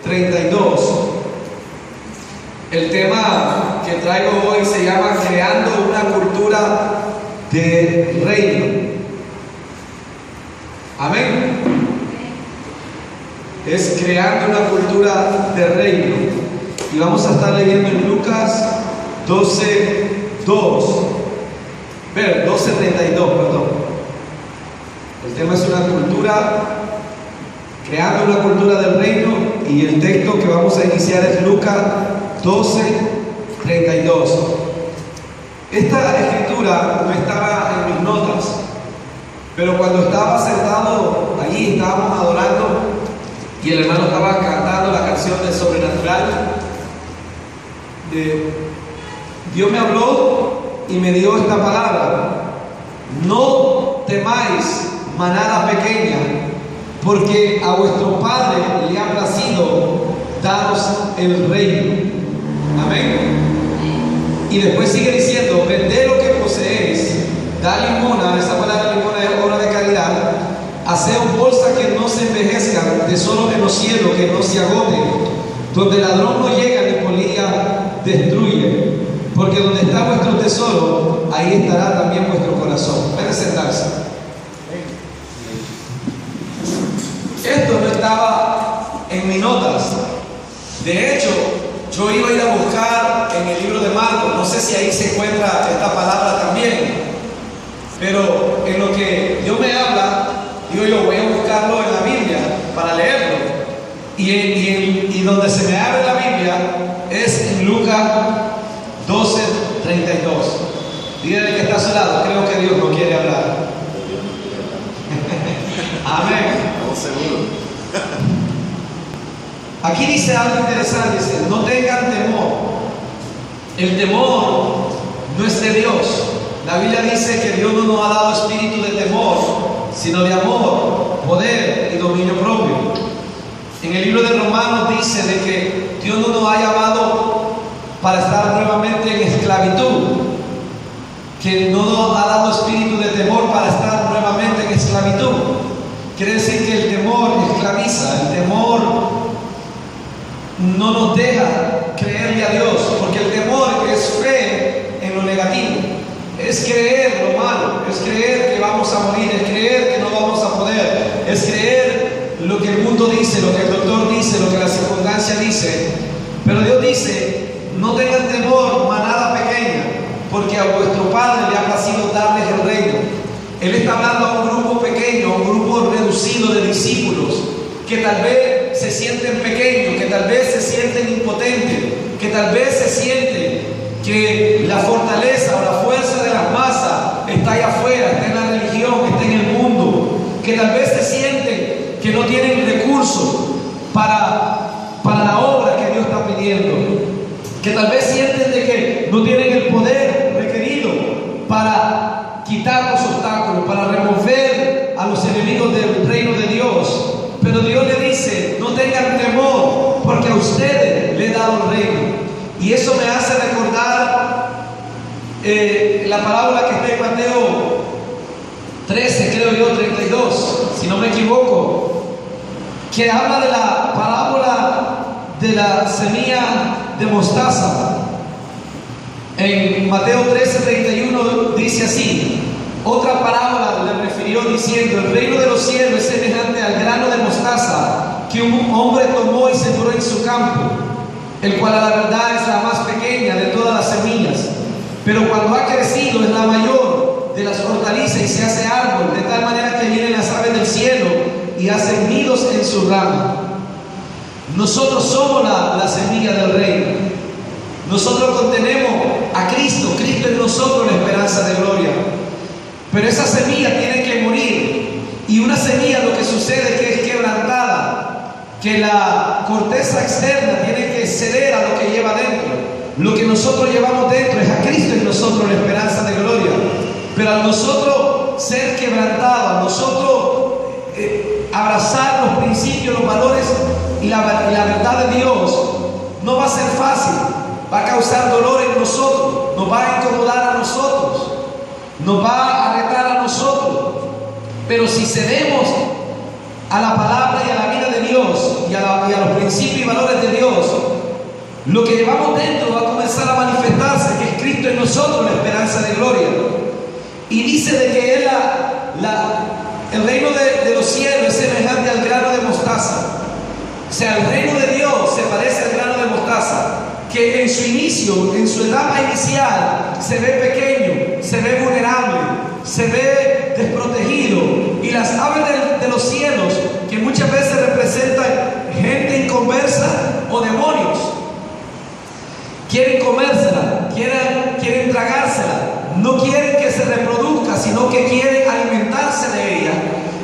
32. El tema que traigo hoy se llama Creando una cultura de reino. Amén. Es creando una cultura de reino. Y vamos a estar leyendo en Lucas 12:32, perdón. El tema es una cultura, creando una cultura del reino, y el texto que vamos a iniciar es Lucas 12:32. Esta escritura no estaba en mis notas, pero cuando estaba sentado allí, estábamos adorando y el hermano estaba cantando la canción del sobrenatural, Dios me habló y me dio esta palabra: no temáis, manada pequeña, porque a vuestro Padre le ha placido daros el reino. Amén. Y después sigue diciendo: vended lo que poseéis, da limona. Esa palabra limona es obra de caridad. Haceos bolsas que no se envejezcan, tesoros en los cielos que no se agoten, donde el ladrón no llega ni polilla destruye. Porque donde está vuestro tesoro, ahí estará también vuestro corazón. Puede sentarse. Esto no estaba en mis notas. De hecho, yo iba a ir a buscar en el libro de Marcos, no sé si ahí se encuentra esta palabra también, pero en lo que Dios me habla, digo yo, voy a buscarlo en la Biblia para leerlo. Y donde se me abre la Biblia es en Lucas 12:32. Dígale que está a su lado, creo que Dios no quiere hablar. Amén. Aquí dice algo interesante, dice: no tengan temor. El temor no es de Dios. La Biblia dice que Dios no nos ha dado espíritu de temor, sino de amor, poder y dominio propio. En el libro de Romanos dice de que Dios no nos ha llamado para estar nuevamente en esclavitud, que no nos ha dado espíritu de temor para estar nuevamente en esclavitud. Quiere decir que el temor esclaviza, el temor no nos deja creerle a Dios, porque el temor es fe en lo negativo, es creer lo malo, es creer que vamos a morir, es creer que no vamos a poder, es creer lo que el mundo dice, lo que el doctor dice, lo que la circunstancia dice. Pero Dios dice: no tengan temor, manada pequeña, porque a vuestro Padre le ha placido darles el reino. Él está hablando a un grupo pequeño, a un grupo reducido de discípulos que tal vez se sienten pequeños, que tal vez se sienten impotentes, que tal vez se sienten que la fortaleza o la fuerza de las masas está allá afuera, está en la religión, está en el mundo, que tal vez se sienten que no tienen recursos para la obra que Dios está pidiendo, que tal vez sienten de que no tienen el poder requerido para quitar los obstáculos, para remover a los enemigos del reino de Dios. Pero Dios le dice: no tengan temor, porque a ustedes le he dado el reino. Y eso me hace recordar la parábola que está en Mateo 13, creo yo, 32, si no me equivoco, que habla de la parábola de la semilla de mostaza. En Mateo 13:31 dice así: otra parábola le refirió diciendo: el reino de los cielos es semejante al grano de mostaza que un hombre tomó y sembró en su campo, el cual a la verdad es la más pequeña de todas las semillas, pero cuando ha crecido es la mayor de las hortalizas y se hace árbol, de tal manera que vienen las aves del cielo y hacen nidos en su rama. Nosotros somos la semilla del reino. Nosotros contenemos a Cristo. Cristo es nosotros la esperanza de gloria. Pero esa semilla tiene que morir. Y una semilla, lo que sucede es que es quebrantada, que la corteza externa tiene que ceder a lo que lleva dentro. Lo que nosotros llevamos dentro es a Cristo en nosotros la esperanza de gloria. Pero al nosotros ser quebrantados, a nosotros abrazar los principios, los valores y la verdad de Dios, no va a ser fácil. Va a causar dolor en nosotros, nos va a incomodar a nosotros, nos va a retar a nosotros. Pero si cedemos a la palabra y a la vida de Dios, Dios y a los principios y valores de Dios, lo que llevamos dentro va a comenzar a manifestarse, que es Cristo en nosotros, la esperanza de gloria. Y dice de que el reino de los cielos es semejante al grano de mostaza. O sea, el reino de Dios se parece al grano de mostaza, que en su inicio, en su etapa inicial, se ve pequeño, se ve vulnerable, se ve desprotegido. Y las aves de los cielos, que muchas veces representan gente inconversa o demonios, quieren comérsela, quieren tragársela, no quieren que se reproduzca, sino que quieren alimentarse de ella.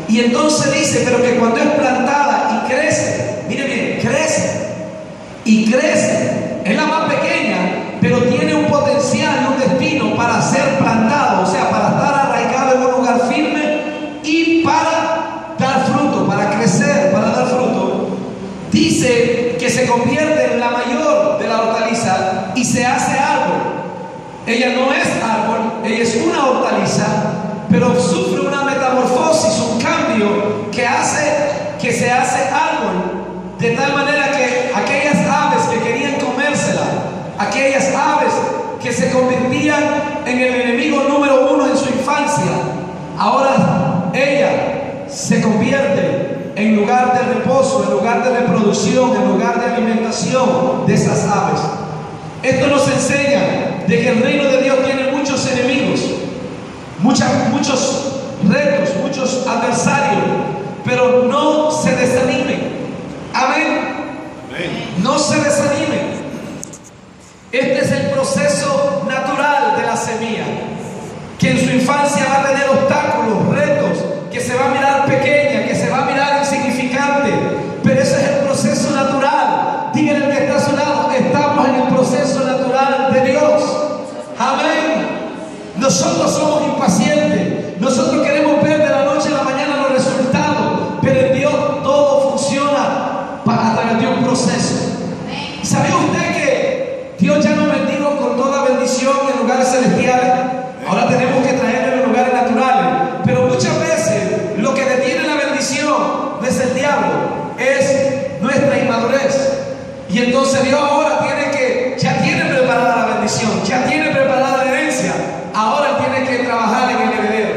Y entonces dice, pero que cuando es plantada y crece, mire bien, crece y crece, es la más pequeña, pero tiene un potencial y un destino para ser plantado, o sea, para estar arraigado en un lugar firme y para dar fruto, para crecer, para dar fruto. Dice que se convierte en la mayor de la hortaliza y se hace árbol. Ella no es árbol, ella es una hortaliza, pero sufre una metamorfosis, un cambio que hace que se hace árbol, de tal manera que aquellas aves que querían comérsela, aquellas aves que se convertían en el enemigo número uno en su infancia, ahora ella se convierte en lugar de reposo, en lugar de reproducción, en lugar de alimentación de esas aves. Esto nos enseña de que el reino de Dios tiene muchos enemigos, muchos retos, muchos adversarios, pero no se desanimen. Amén. No se desanimen. Este es el proceso natural de la semilla, que en su infancia va a tener obstáculos, retos, que se va a mirar pequeña, que se va a mirar insignificante, pero ese es el proceso natural. Díganle al que está a su lado, estamos en el proceso natural de Dios. Amén. Nosotros somos impacientes, nosotros queremos ver de la noche a la mañana los resultados, pero en Dios todo funciona a través de un proceso. ¿Sabía usted que Dios ya nos bendijo con toda bendición en lugares celestiales? Ahora tenemos que traerlo en los lugares naturales, pero muchas veces lo que detiene la bendición no es el diablo, es nuestra inmadurez. Y entonces Dios ahora ya tiene preparada la bendición, ya tiene preparada la herencia. Ahora Él tiene que trabajar en el heredero,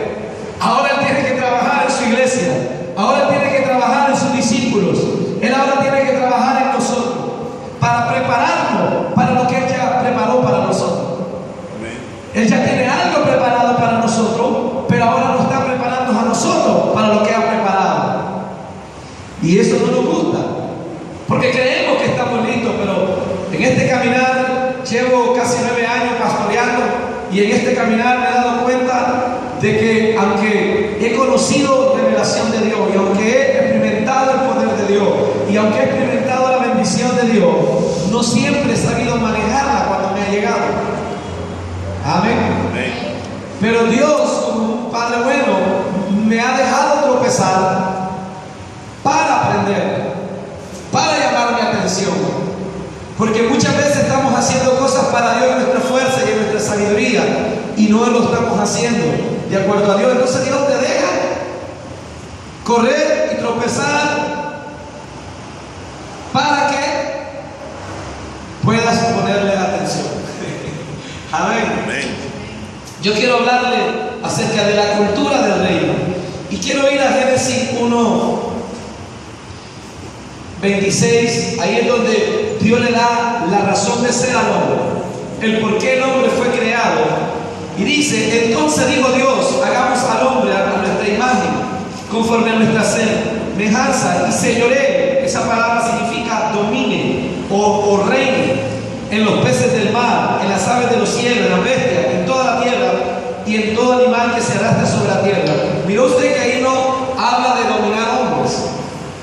ahora Él tiene que trabajar en su iglesia, ahora Él tiene que trabajar en sus discípulos, Él ahora tiene que trabajar en nosotros para prepararnos para lo que Él ya preparó para nosotros. Él ya tiene algo preparado para nosotros, pero ahora nos está preparando a nosotros para lo que ha preparado. Y eso no nos gusta, porque creemos que estamos listos, pero en este caminar llevo casi 9 años pastoreando, y en este caminar me he dado cuenta de que aunque he conocido revelación de Dios, y aunque he experimentado el poder de Dios, y aunque he experimentado la bendición de Dios, no siempre he sabido manejarla cuando me ha llegado. Amén. Pero Dios, como un Padre bueno, me ha dejado tropezar para aprender, para llamar mi atención. Porque muchas veces estamos haciendo cosas para Dios en nuestra fuerza y en nuestra sabiduría, y no lo estamos haciendo de acuerdo a Dios. Entonces Dios te deja correr y tropezar para que puedas ponerle atención. Amén. Yo quiero hablarle acerca de la cultura del reino, y quiero ir a Génesis 1:26. Ahí es donde Dios le da la razón de ser al hombre, el por qué el hombre fue creado. Y dice: entonces dijo Dios, hagamos al hombre a nuestra imagen, conforme a nuestra semejanza, y señoree. Esa palabra significa domine o reine en los peces del mar, en las aves de los cielos, en las bestias, en toda la tierra y en todo animal que se arrastre sobre la tierra. Miró usted que ahí no habla de dominar hombres.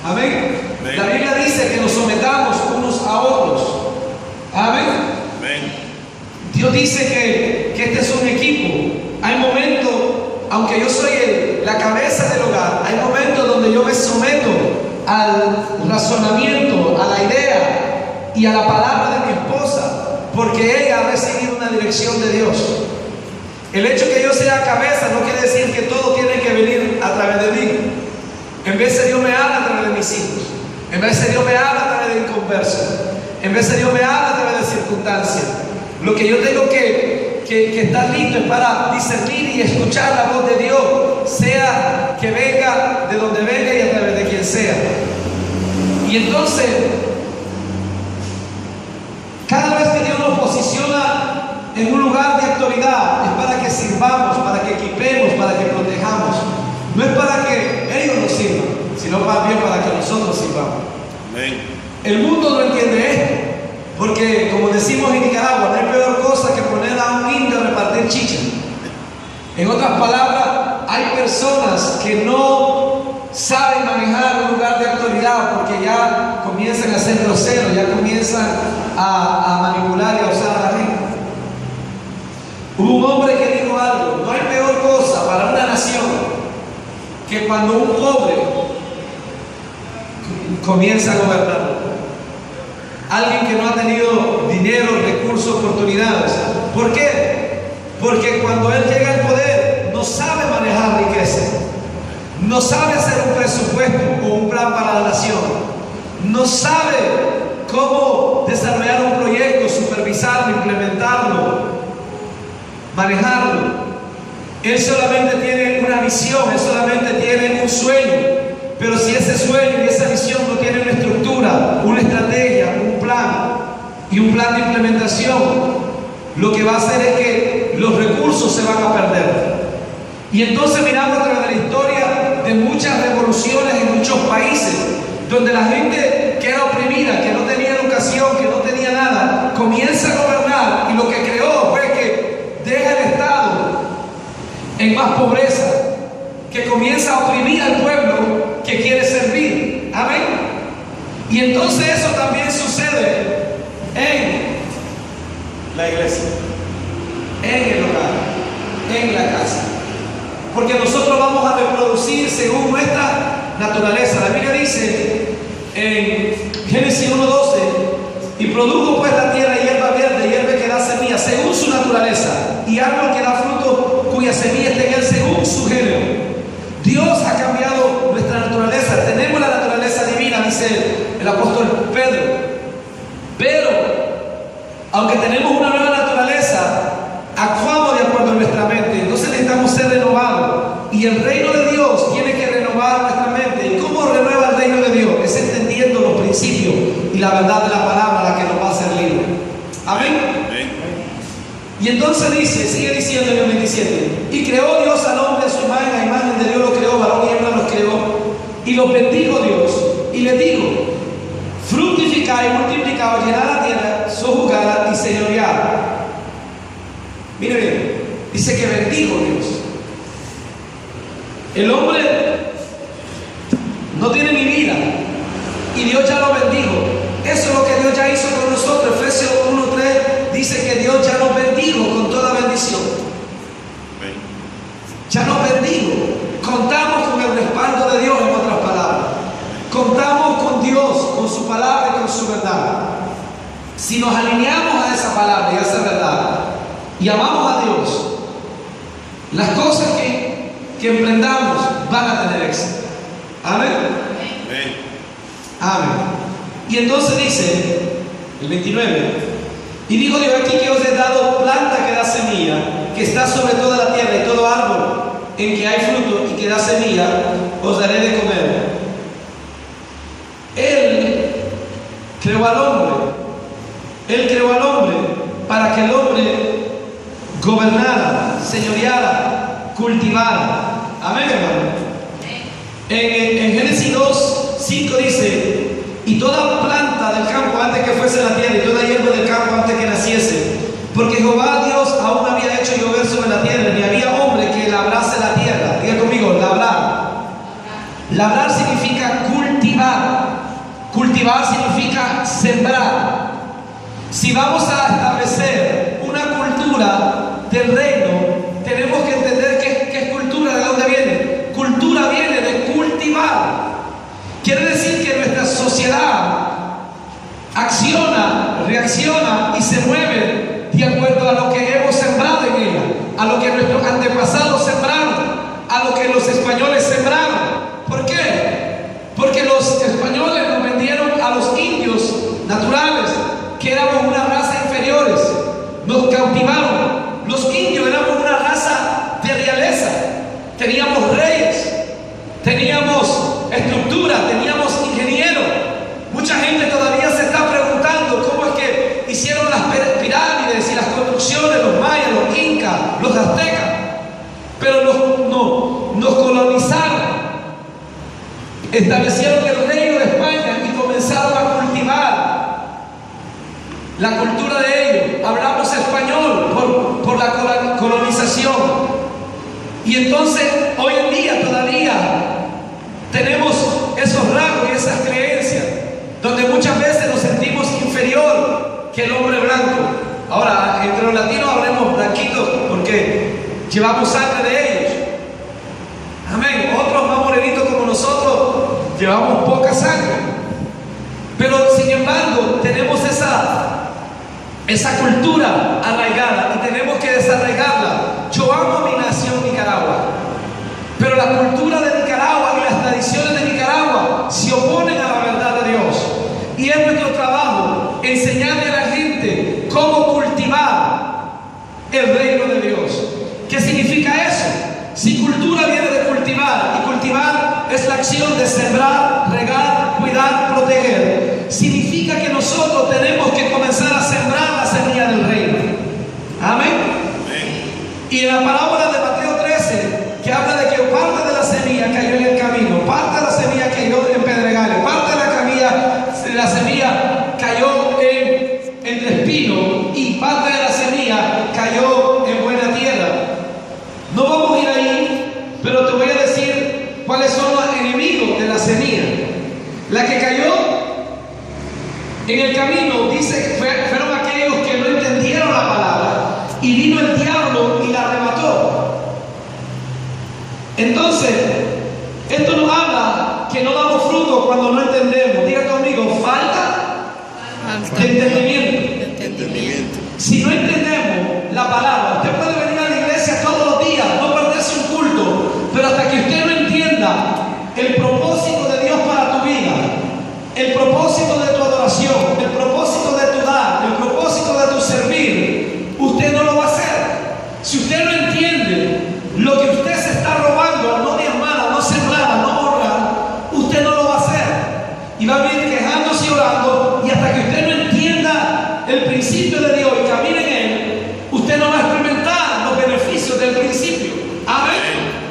Amén. La Biblia dice que nos sometamos unos a otros. Amén. Dios dice que este es un equipo. Hay momentos, aunque yo soy la cabeza del hogar, hay momentos donde yo me someto al razonamiento, a la idea y a la palabra de mi esposa, porque ella ha recibido una dirección de Dios. El hecho que yo sea cabeza no quiere decir que todo tiene que venir a través de mí. En vez de Dios me habla a través de mis hijos. En vez de Dios me habla a través de inconversos. En vez de Dios me habla a través de circunstancias. Lo que yo tengo que estar listo es para discernir y escuchar la voz de Dios, sea que venga de donde venga y a través de quien sea. Y entonces, cada vez que Dios nos posiciona en un lugar de autoridad, es para que sirvamos, para que equipemos, para que protejamos. No es para que ellos nos sirvan, sino más bien para que nosotros sirvamos. Amén. El mundo no entiende esto, porque como decimos en Nicaragua, no hay peor cosa que poner a un indio a repartir chicha. En otras palabras, hay personas que no saben manejar un lugar de autoridad porque ya comienzan a ser groseros, ya comienzan a manipular y a usar a la gente. Hubo un hombre que dijo algo: no hay peor cosa para una nación que cuando un pobre comienza a gobernarlo. Alguien que no ha tenido dinero, recursos, oportunidades. ¿Por qué? Porque cuando él llega al poder no sabe manejar riqueza, no sabe hacer un presupuesto o un plan para la nación, no sabe cómo desarrollar un proyecto, supervisarlo, implementarlo, manejarlo. Él solamente tiene una visión, él solamente tiene un sueño. Pero si ese sueño y esa visión no tiene una estructura, una estrategia, un plan y un plan de implementación, lo que va a hacer es que los recursos se van a perder. Y entonces miramos a través de la historia de muchas revoluciones en muchos países, donde la gente que era oprimida, que no tenía educación, que no tenía nada, comienza a gobernar, y lo que creó fue que deja el Estado en más pobreza, que comienza a oprimir al pueblo que quiere servir. Amén. Y entonces eso también sucede en la iglesia, en el hogar, en la casa, porque nosotros vamos a reproducir según nuestra naturaleza. La Biblia dice en Génesis 1:12: y produjo pues la tierra hierba verde, hierba que da semilla según su naturaleza, y árbol que da fruto cuya semilla está en él según su género. Dios ha cambiado nuestra naturaleza. Tenemos la naturaleza divina, dice el apóstol Pedro. Pero, aunque tenemos una nueva naturaleza, actuamos de acuerdo a nuestra mente. Entonces necesitamos ser renovados. Y el reino de Dios tiene que renovar nuestra mente. ¿Y cómo renueva el reino de Dios? Es entendiendo los principios y la verdad de la palabra la que nos va a hacer libres. Amén. Y entonces dice, sigue diciendo en el 27: y creó Dios al hombre a su imagen, a imagen de Dios lo creó, varón y hembra los creó, y los bendijo Dios, y les dijo: fructificad y multiplicaos, llenad la tierra, sojuzgadla y señoread. Mire bien, dice que bendijo Dios. El hombre no tiene ni vida, y Dios ya lo bendijo. Eso es lo que Dios ya hizo con nosotros. Efesios 1:3 dice que Dios ya nos bendijo con toda bendición. Ya nos bendijo. Contamos con el respaldo de Dios, en otras palabras. Contamos con Dios, con su palabra y con su verdad. Si nos alineamos a esa palabra y a esa verdad y amamos a Dios, las cosas que emprendamos van a tener éxito. Amén. Amén. Y entonces dice el 29: y dijo Dios: aquí que os he dado planta que da semilla, que está sobre toda la tierra, y todo árbol en que hay fruto y que da semilla, os daré de comer. Él creó al hombre. Él creó al hombre para que el hombre gobernara, señoreara, cultivara. Amén, hermano. En Génesis 2:5 dice: y toda planta del campo antes que fuese la tierra, y toda hierba del campo antes que naciese, porque Jehová Dios aún había hecho llover sobre la tierra, ni había hombre que labrase la tierra. Diga conmigo: labrar. Labrar significa cultivar. Cultivar significa sembrar. Si vamos a establecer una cultura del reino, tenemos que entender qué es cultura, de dónde viene. Cultura viene de cultivar. Quiere decir que nuestra sociedad acciona, reacciona y se mueve de acuerdo a lo que hemos sembrado en ella, a lo que nuestros antepasados sembraron, a lo que los españoles sembraron. ¿Por qué? Porque los españoles nos vendieron naturales, que éramos una raza inferiores. Nos cautivaron. Los indios éramos una raza de realeza. Teníamos reyes, teníamos estructura, teníamos ingenieros. Mucha gente todavía se está preguntando cómo es que hicieron las pirámides y las construcciones, los mayas, los incas, los aztecas. Pero nos colonizaron, establecieron el reino de España y comenzaron a cultivar la cultura de ellos. Hablamos español por la colonización. Y entonces hoy en día todavía tenemos esos rasgos y esas creencias, donde muchas veces nos sentimos inferior que el hombre blanco. Ahora, entre los latinos hablemos blanquitos porque llevamos sangre de ellos. Amén. Otros más morenitos como nosotros llevamos poca sangre. Pero sin embargo tenemos esa cultura arraigada y tenemos que desarraigarla. Yo amo mi nación Nicaragua, pero la cultura de Nicaragua y las tradiciones de Nicaragua se oponen a la verdad de Dios. Y es nuestro trabajo enseñarle a la gente cómo cultivar el reino de Dios. ¿Qué significa eso? Si cultura viene de cultivar, y cultivar es la acción de sembrar, regar, cuidar, proteger, significa que nosotros tenemos que comenzar a sembrar la semilla del reino. Amén. Y en la parábola de Mateo 13, que habla de que parte de la semilla cayó en el camino, parte de la semilla cayó en pedregales, parte de la semilla cayó entre espinos y parte de la semilla cayó en buena tierra. No vamos a ir ahí, pero te voy a decir cuáles son los enemigos de la semilla. La que cayó en el camino, dice, fueron aquellos que no entendieron la palabra y vino el diablo y la arrebató. Entonces, esto nos habla que no damos fruto cuando no entendemos. Diga conmigo, falta de entendimiento. Si no entendemos la palabra, usted puede venir a la iglesia todos los días, no perderse un culto, pero hasta que usted no entienda el propósito de Dios para tu vida, el propósito de tu adoración, el propósito de tu dar, el propósito de tu servir, usted no lo va a hacer. Si usted no entiende lo que usted se está robando, no diezmar, no sembrar, no honrar, usted no lo va a hacer. Y va a venir quejándose y orando, y hasta que usted no entienda el principio de Dios y camine en él, usted no va a experimentar los beneficios del principio. Amén.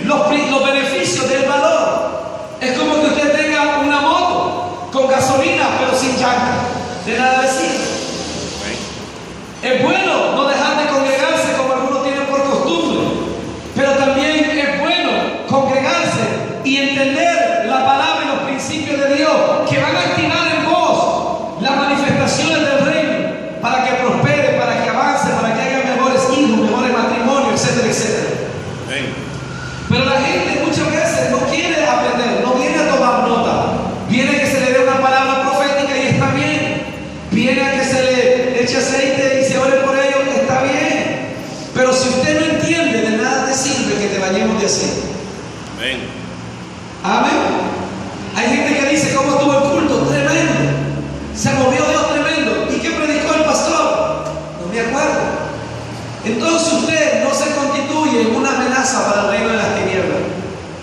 Los beneficios del valor. Es como que usted tenga una moto con gasolina pero sin llanta. De nada le sirve. Es bueno no dejar de congregarse como algunos tienen por costumbre, pero también es bueno congregarse y entender la palabra y los principios de Dios que van a activar en vos las manifestaciones del reino para que prospere, para que avance, para que haya mejores hijos, mejores matrimonios, etcétera, etcétera. Pero la gente muchas veces no quiere aprender, no viene a tomar nota. Viene a que se le dé una palabra profética y está bien. Viene a que se le eche aceite y se ore por ellos, está bien. Pero si usted no entiende, de nada te sirve que te bañemos de aceite. Amén. Hay gente que dice, ¿cómo estuvo el culto? Tremendo. Se movió Dios tremendo. ¿Y qué predicó el pastor? No me acuerdo. Entonces usted no se constituye en una amenaza para el reino de las tinieblas.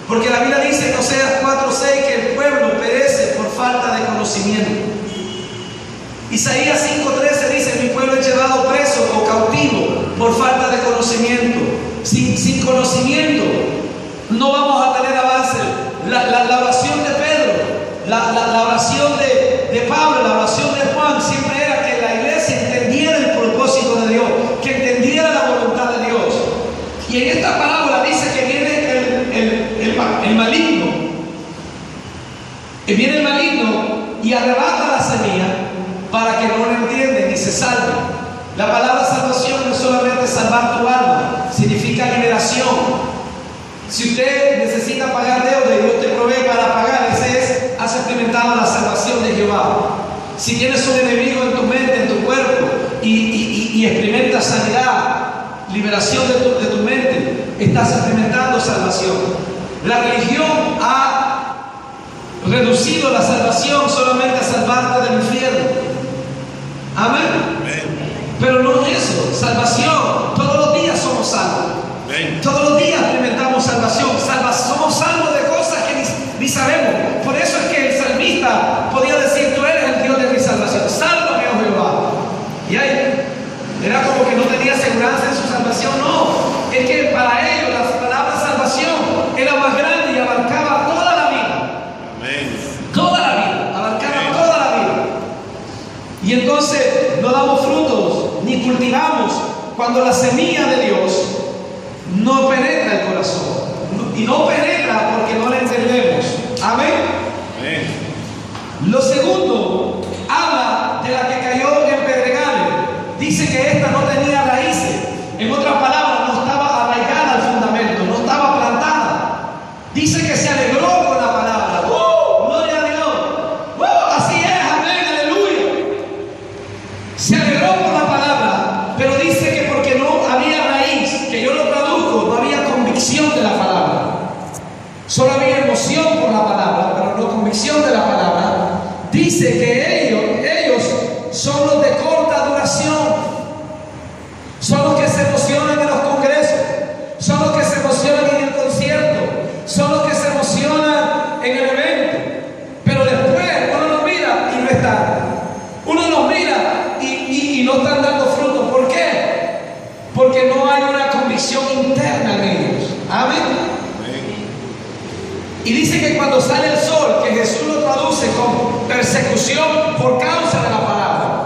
Porque la Biblia dice en Oseas 4:6 que el pueblo perece por falta de conocimiento. Isaías 5:13 dice, mi pueblo es llevado preso o cautivo por falta de conocimiento. Sin conocimiento no vamos a tener avance. La oración de Pedro, la oración de Pablo, la oración de Juan siempre era que la iglesia entendiera el propósito de Dios, que entendiera la voluntad de Dios. Y en esta parábola dice que viene el maligno, que viene el maligno y arrebata la semilla para que no lo entiendan y se salven. La palabra salvación no es solamente salvar tu alma, significa liberación. Si usted necesita pagar deuda y Dios te provee para pagar, has experimentado la salvación de Jehová. Si tienes un enemigo en tu mente, en tu cuerpo, y experimentas sanidad, liberación de tu mente, estás experimentando salvación. La religión ha reducido la salvación solamente a salvarte del infierno. Todos los días experimentamos salvación. Somos salvos de cosas que ni sabemos. Por eso es que el salmista podía decir: tú eres el Dios de mi salvación. Sálvame, oh Jehová. Y ahí era como que no tenía seguridad en su salvación. No, es que para ellos la palabra salvación era más grande y abarcaba toda la vida. Toda la vida, abarcaba toda la vida. Y entonces no damos frutos ni cultivamos cuando la semilla de Dios no penetra el corazón. Y no penetra porque no la entendemos. Amén. Lo segundo, habla de la que cayó en pedregales. Dice que esta no tenía raíces. En otras palabras, no estaba arraigada al fundamento, no estaba plantada. Dice que se alegró con la palabra. ¡Gloria a Dios! Así es, amén, aleluya. Se alegró con la palabra, pero dice que porque no había raíz, que yo lo traduzco, no había convicción de la palabra. Solo había emoción por la palabra, pero no convicción de la palabra. Dice que ellos son los de corta duración. Son los que se emocionan en los congresos, son los que se emocionan en el concierto, son los que se emocionan en el evento. Pero después uno los mira y no están. Uno los mira y no están dando fruto. ¿Por qué? Porque no hay una convicción interna en ellos. Amén. Y dice que cuando sale el sol, que Jesús lo traduce con persecución por causa de la palabra.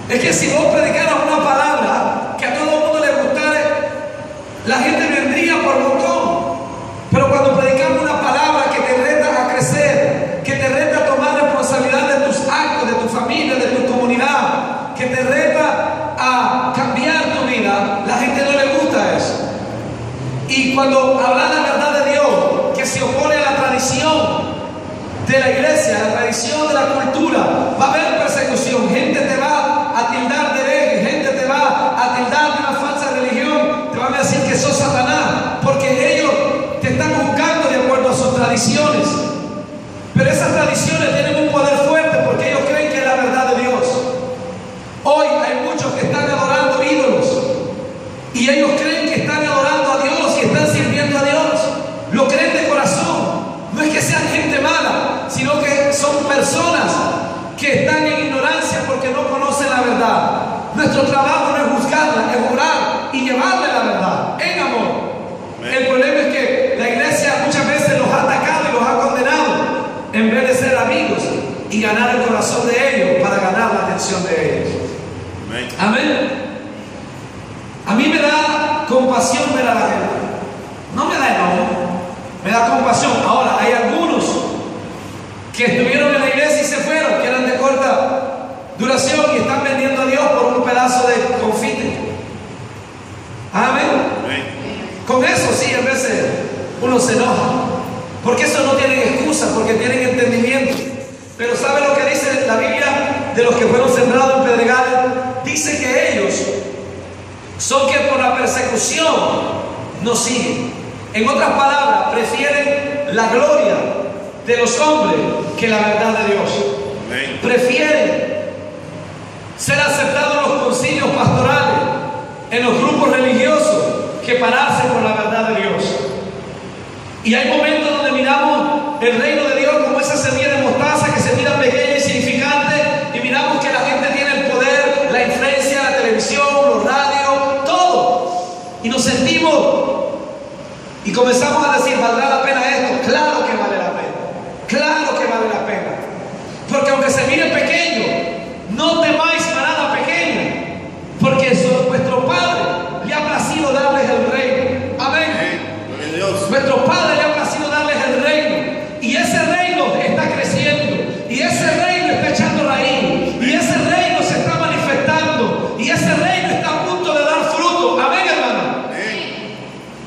Es que si vos predicaras una palabra que a todo el mundo le gustara, la gente vendría por montón. Pero cuando predicamos una palabra que te reta a crecer, que te reta a tomar responsabilidad de tus actos, de tu familia, de tu comunidad, que te reta a cambiar tu vida, la gente no le gusta eso. Y cuando habla la verdad de Dios, que se opone a la tradición de la iglesia, a la tradición de la cultura, va a haber persecución. Gente te va a tildar de hereje, gente te va a tildar de una falsa religión, te van a decir que sos Satanás, porque ellos te están juzgando de acuerdo a sus tradiciones. Pero esas tradiciones tienen un poder fuerte porque ellos creen que es la verdad de Dios. Hoy hay muchos que están adorando ídolos y ellos creen que están adorando a Dios y están sirviendo a Dios. Lo creen de corazón. No es que sean gente mala, sino que son personas que están en ignorancia porque no conocen la verdad. Nuestro trabajo no es juzgarla, es orar y llevarle la verdad en amor. El problema es que la iglesia muchas veces los ha atacado y los ha condenado en vez de ser amigos y ganar el corazón de ellos para ganar la atención de ellos. Amén. A mí me da compasión ver a la gente. No me da enojo, me da compasión. Ahora, hay algunos que estuvieron en la iglesia y se fueron, que eran de corta duración y están vendiendo a Dios por un pedazo de confite. Amén. Con eso sí, a veces uno se enoja, porque eso no tienen excusa, porque tienen entendimiento. Pero ¿sabe lo que dice la Biblia de los que fueron sembrados en pedregales? Dice que ellos son que por la persecución no siguen. En otras palabras, prefieren la gloria de los hombres que la verdad de Dios. Prefieren ser aceptados en los concilios pastorales, en los grupos religiosos, que pararse por la verdad de Dios. Y hay momentos donde miramos el reino de Dios como esa semilla de mostaza que se mira pequeña e insignificante, y miramos que la gente tiene el poder, la influencia, la televisión, los radios, todo. Y nos sentimos y comenzamos a decir: ¿valdrá la pena esto? Claro que vale la pena. Claro que vale la pena. Porque aunque se mire pequeño, no temáis manada pequeña, porque vuestro Padre le ha placido darles el reino. Amén. Nuestro Padre le ha placido darles el reino. Y ese reino está creciendo. Y ese reino está echando raíz. Y ese reino se está manifestando. Y ese reino está a punto de dar fruto. Amén, hermano.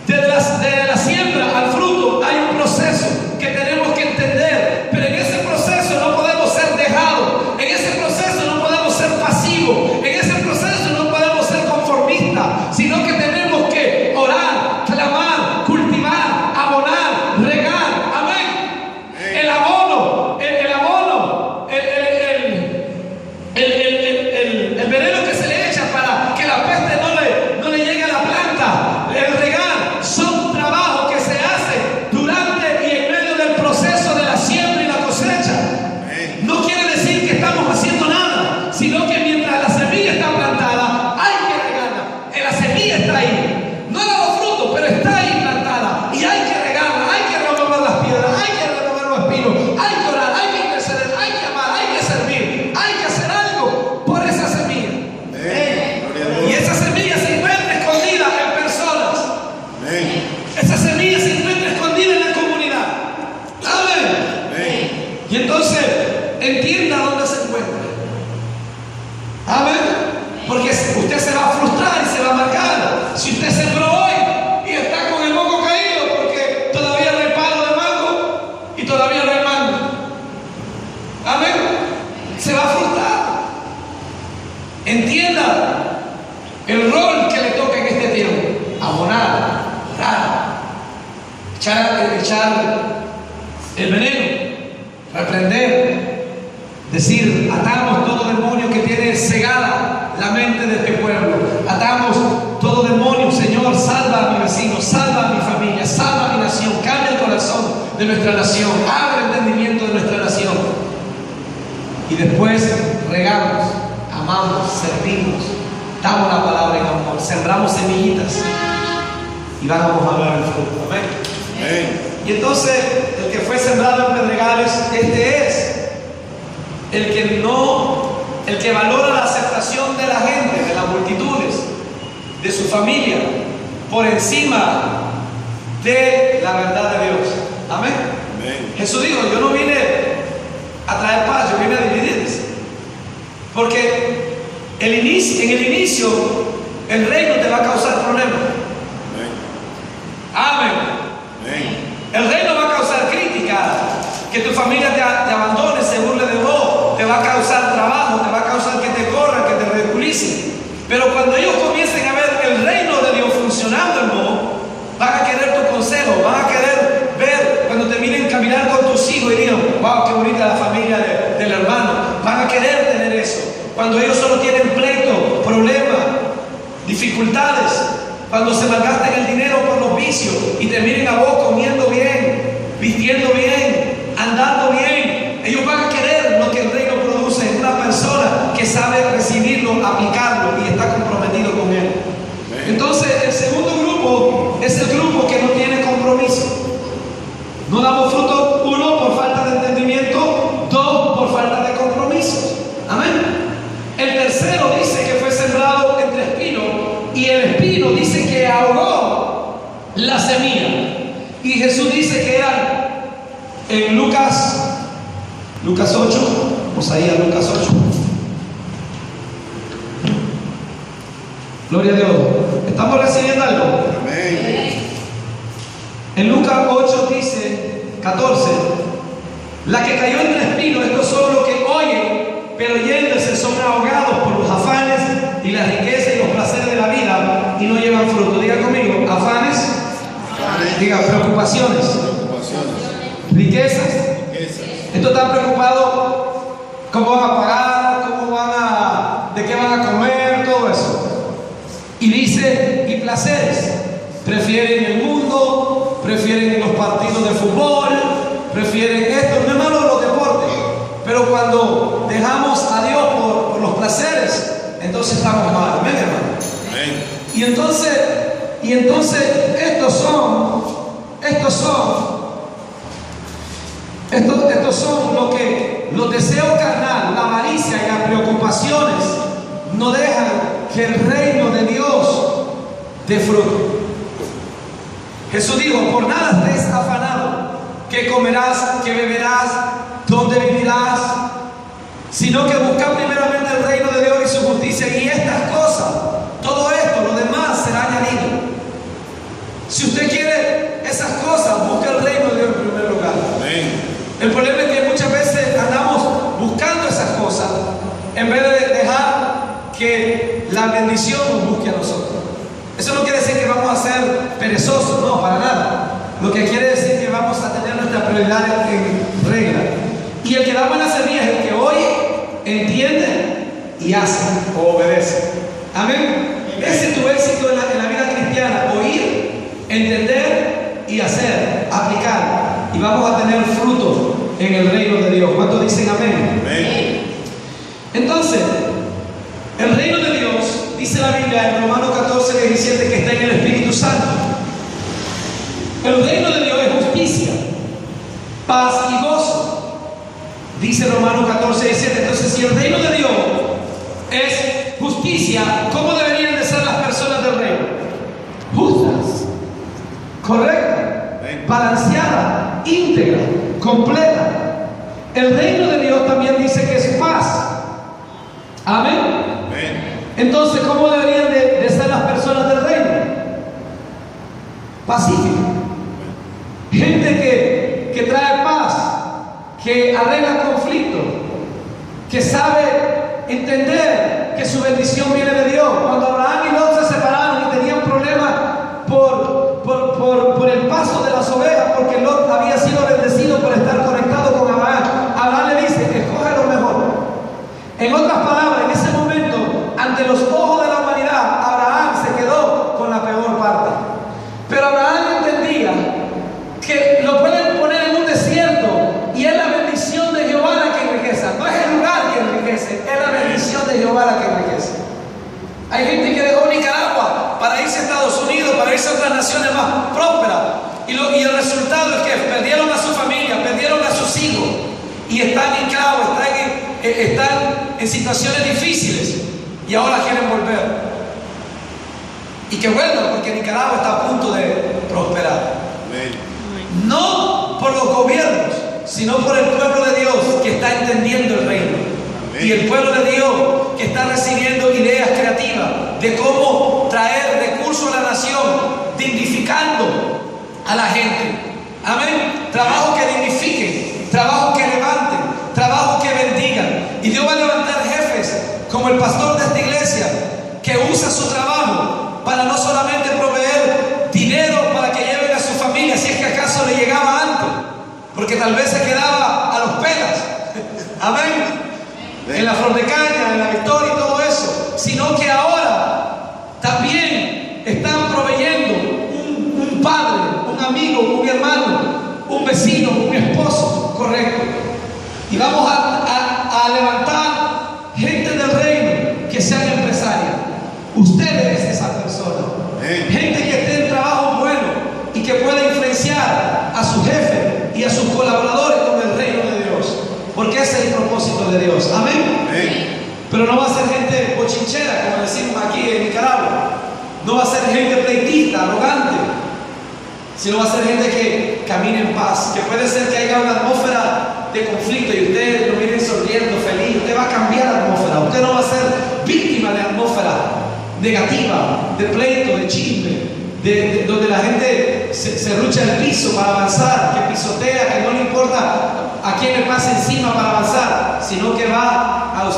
Desde la siembra al fruto hay un proceso que tenemos que entender. Pero en ese proceso no podemos ser dejados. En ese proceso no podemos ser pasivos. En ese proceso no podemos ser conformistas. Sino que tenemos que orar, clamar, cultivar, abonar, regar. Amén. El abono, el veneno que se le echa para que la peste no le llegue a la planta, el regar, sino que mientras la semilla está plantada, hay que regarla. La semilla está ahí, no ha dado fruto, pero está ahí plantada y hay que regarla, hay que remover las piedras, hay que remover los espinos, hay que orar, hay que interceder, hay que amar, hay que servir, hay que hacer algo por esa semilla. Y esa semilla se encuentra escondida en personas. Esa semilla se encuentra escondida en la comunidad. Amén. Y entonces entienda dónde se encuentra. Amén. Porque usted se va a frustrar y se va a amargar. Si usted sembró hoy y está con el moco caído porque todavía no hay palo de mango y todavía no hay mango. Amén. Se va a frustrar. Entienda el rol que le toca en este tiempo. Abonar, orar, echar el veneno, reprender, decir, atamos todo demonio que tiene cegada la mente de este pueblo. Atamos todo demonio, Señor, salva a mi vecino, salva a mi familia, salva a mi nación, cambia el corazón de nuestra nación, abre el entendimiento de nuestra nación. Y después regamos, amamos, servimos, damos la palabra en amor, sembramos semillitas y vamos a ver el fruto. Amén. Y entonces el que fue sembrado en pedregales, este es el que valora la aceptación de la gente, de las multitudes, de su familia, por encima de la verdad de Dios. Amén. Jesús dijo, yo no vine a traer paz, yo vine a dividirles. Porque en el inicio el reino te va a causar problemas. Amén. El reino va a causar crítica, que tu familia te abandone, se burle de vos, te va a causar trabajo, te va a causar que te corran, que te ridiculicen. Pero cuando ellos comiencen a ver el reino de Dios funcionando en vos, van a querer tu consejo, van a querer ver cuando te miren caminar con tus hijos y digan, wow, qué bonita la familia del hermano. Van a querer tener eso. Cuando ellos solo tienen pleito, problemas, dificultades, cuando se malgastan el dinero por los vicios y te miren a vos comiendo bien, vistiendo bien, andando bien, ellos van a querer lo que el reino produce en una persona que sabe recibirlo, aplicarlo y está comprometido con él. Entonces el segundo grupo es el grupo que no tiene compromiso. No damos fruto, uno, por falta de entendimiento, dos, por falta de compromiso. Amén. El tercero dice que fue sembrado entre espinos y el espino dice que ahogó la semilla. Y Jesús dice que era en Lucas 8, vamos ahí a Lucas 8. Gloria a Dios. ¿Estamos recibiendo algo? Amén. En Lucas 8 dice 14, la que cayó entre espinos, estos son los que oyen, pero yéndose son ahogados por los afanes y la riqueza y los placeres de la vida y no llevan fruto. Diga conmigo, afanes. Diga, preocupaciones. Riquezas. Estos están preocupados cómo van a pagar, de qué van a comer, todo eso. Y dice, y placeres. Prefieren el mundo, prefieren los partidos de fútbol, prefieren esto, no es malo los deportes. Pero cuando dejamos a Dios por los placeres, entonces estamos mal. ¿Ven, hermano? Amén. Y entonces estos son los deseos carnal, la avaricia y las preocupaciones no dejan que el reino de Dios dé fruto. Jesús dijo, por nada estés afanado, que comerás, que beberás, dónde vivirás, sino que busca primeramente el reino de Dios y su justicia, y estas cosas, todo esto, lo demás será añadido. Si usted quiere esas cosas, busque el reino de Dios en primer lugar. Amén. El problema es que muchas veces andamos buscando esas cosas en vez de dejar que la bendición nos busque a nosotros. Eso no quiere decir que vamos a ser perezosos, no, para nada. Lo que quiere decir que vamos a tener nuestras prioridades en regla. Y el que da buena semilla es el que oye, entiende y hace o obedece. Amén. Ese es tu éxito en la vida cristiana: oír, entender y hacer, aplicar. Y vamos a tener frutos en el reino de Dios. ¿Cuántos dicen amén? Amén. Entonces, dice la Biblia en Romanos 14:17, que está en el Espíritu Santo. El reino de Dios es justicia, paz y gozo. Dice Romanos 14:17. Entonces, si el reino de Dios es justicia, ¿cómo deberían de ser las personas del reino? Justas, correctas, balanceadas, íntegras, completas. El reino de Dios también dice que es paz. Amén. Entonces, ¿cómo deberían de ser las personas del reino? Pacíficas. Gente que trae paz, que arregla conflictos, que sabe entender que su bendición viene de Dios. Cuando Abraham y Lot se separaron y tenían problemas por el paso de las ovejas, porque Lot había sido bendecido por estar conectado con Abraham, Abraham le dice: escoge lo mejor. En otras palabras, en ese momento, ante los ojos de la humanidad, Abraham se quedó con la peor parte. Pero Abraham entendía que lo pueden poner en un desierto y es la bendición de Jehová la que enriquece. No es el lugar que enriquece, es la bendición de Jehová la que enriquece. Hay gente que dejó Nicaragua para irse a Estados Unidos, para irse a otras naciones más prósperas, y el resultado es que perdieron a su familia, perdieron a sus hijos y están esclavos, están en situaciones difíciles y ahora quieren volver. Y que vuelvan, porque Nicaragua está a punto de prosperar. No por los gobiernos, sino por el pueblo de Dios que está entendiendo el reino. Y el pueblo de Dios que está recibiendo ideas creativas de cómo traer recursos a la nación, dignificando a la gente. Amén. Trabajos que dignifiquen, trabajos que levanten, trabajos que bendigan. Y Dios va a levantar jefes como el pastor de esta iglesia, que usa su trabajo para no solamente proveer dinero para que lleven a su familia, si es que acaso le llegaba antes, porque tal vez se quedaba a los pelas. Amén. En la Flor de Caña, en la Victoria y todo eso, sino que ahora también están proveyendo un padre, un amigo, un hermano, un vecino, un esposo, correcto. Y vamos a levantar gente del reino que sean empresarias. Ustedes es esa persona. Gente que esté en trabajo bueno y que pueda influenciar a su jefe y a sus colaboradores con el reino de Dios. Porque ese es el propósito de Dios. Amén. Pero no va a ser gente bochinchera, como decimos aquí en Nicaragua. No va a ser gente pleitista, arrogante, sino va a ser gente que camine en paz. Que puede ser que haya una atmósfera de conflicto y usted lo miren sonriendo, feliz. Usted va a cambiar la atmósfera. Usted no va a ser víctima de atmósfera negativa, de pleito, de chisme, donde la gente se rucha el piso para avanzar, que pisotea, que no le importa a quién le pase encima para avanzar, sino que va a